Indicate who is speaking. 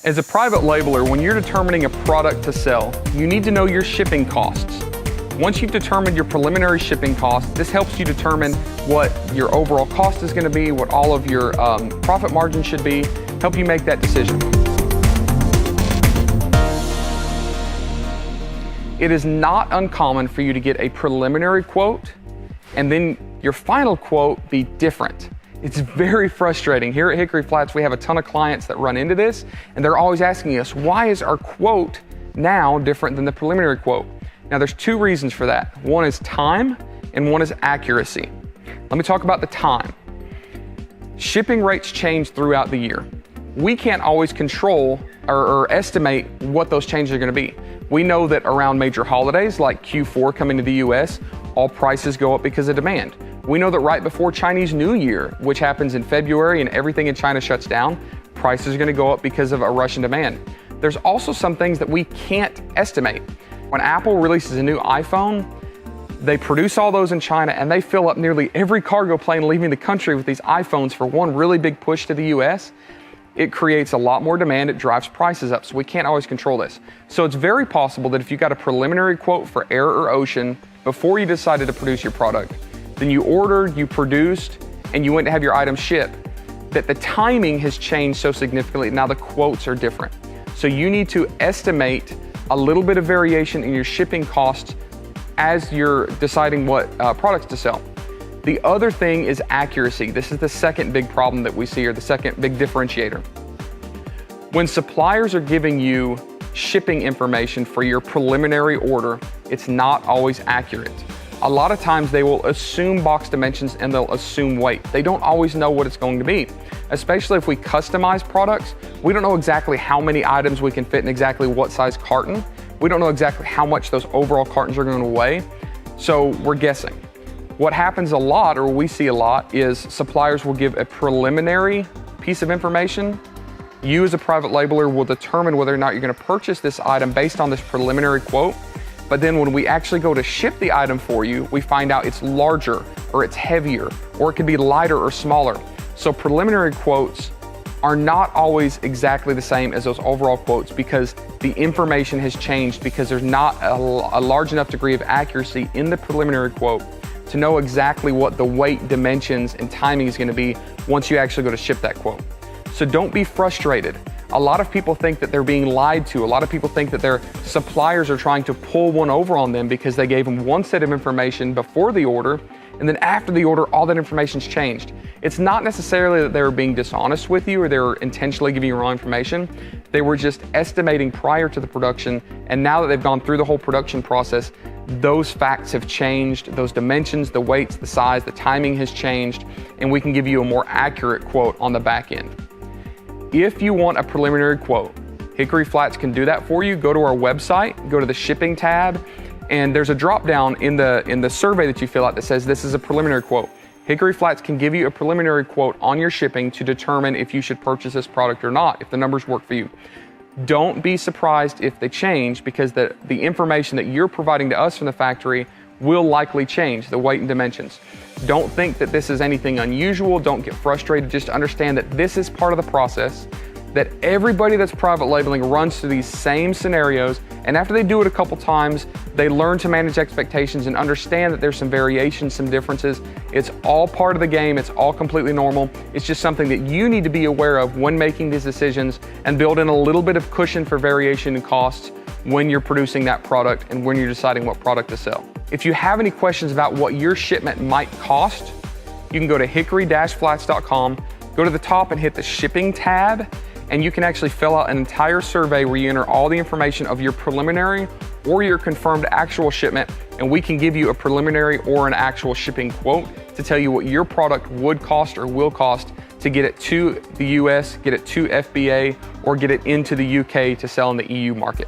Speaker 1: As a private labeler, when you're determining a product to sell, you need to know your shipping costs. Once you've determined your preliminary shipping costs, this helps you determine what your overall cost is going to be, what all of your profit margin should be, help you make that decision. It is not uncommon for you to get a preliminary quote and then your final quote be different. It's very frustrating. Here at Hickory Flats, we have a ton of clients that run into this, and they're always asking us, why is our quote now different than the preliminary quote? Now, there's two reasons for that. One is time, and one is accuracy. Let me talk about the time. Shipping rates change throughout the year. We can't always control or estimate what those changes are going to be. We know that around major holidays like Q4 coming to the US, all prices go up because of demand. We know that right before Chinese New Year, which happens in February and everything in China shuts down, prices are going to go up because of a rush in demand. There's also some things that we can't estimate. When Apple releases a new iPhone, they produce all those in China and they fill up nearly every cargo plane leaving the country with these iPhones for one really big push to the US. It creates a lot more demand, it drives prices up, so we can't always control this. So it's very possible that if you got a preliminary quote for air or ocean before you decided to produce your product, then you ordered, you produced, and you went to have your item shipped, that the timing has changed so significantly, now the quotes are different. So you need to estimate a little bit of variation in your shipping costs as you're deciding what products to sell. The other thing is accuracy. This is the second big problem that we see, or the second big differentiator. When suppliers are giving you shipping information for your preliminary order, it's not always accurate. A lot of times they will assume box dimensions and they'll assume weight. They don't always know what it's going to be. Especially if we customize products, we don't know exactly how many items we can fit in exactly what size carton. We don't know exactly how much those overall cartons are going to weigh. So we're guessing. What happens a lot, or we see a lot, is suppliers will give a preliminary piece of information. You as a private labeler will determine whether or not you're going to purchase this item based on this preliminary quote. But then when we actually go to ship the item for you, we find out it's larger, or it's heavier, or it could be lighter or smaller. So preliminary quotes are not always exactly the same as those overall quotes because the information has changed, because there's not a large enough degree of accuracy in the preliminary quote to know exactly what the weight, dimensions, and timing is going to be once you actually go to ship that quote. So don't be frustrated. A lot of people think that they're being lied to. A lot of people think that their suppliers are trying to pull one over on them because they gave them one set of information before the order, and then after the order, all that information's changed. It's not necessarily that they were being dishonest with you or they were intentionally giving you wrong information. They were just estimating prior to the production, and now that they've gone through the whole production process, those facts have changed, those dimensions, the weights, the size, the timing has changed, and we can give you a more accurate quote on the back end. If you want a preliminary quote, Hickory Flats can do that for you. Go to our website, go to the shipping tab, and there's a drop down in the survey that you fill out that says this is a preliminary quote. Hickory Flats can give you a preliminary quote on your shipping to determine if you should purchase this product or not, if the numbers work for you. Don't be surprised if they change, because the information that you're providing to us from the factory will likely change, the weight and dimensions. Don't think that this is anything unusual. Don't get frustrated. Just understand that this is part of the process, that everybody that's private labeling runs through these same scenarios, and after they do it a couple times, they learn to manage expectations and understand that there's some variations, some differences. It's all part of the game. It's all completely normal. It's just something that you need to be aware of when making these decisions and build in a little bit of cushion for variation in costs when you're producing that product and when you're deciding what product to sell. If you have any questions about what your shipment might cost, you can go to hickory-flats.com, go to the top and hit the shipping tab, and you can actually fill out an entire survey where you enter all the information of your preliminary or your confirmed actual shipment, and we can give you a preliminary or an actual shipping quote to tell you what your product would cost or will cost to get it to the US, get it to FBA, or get it into the UK to sell in the EU market.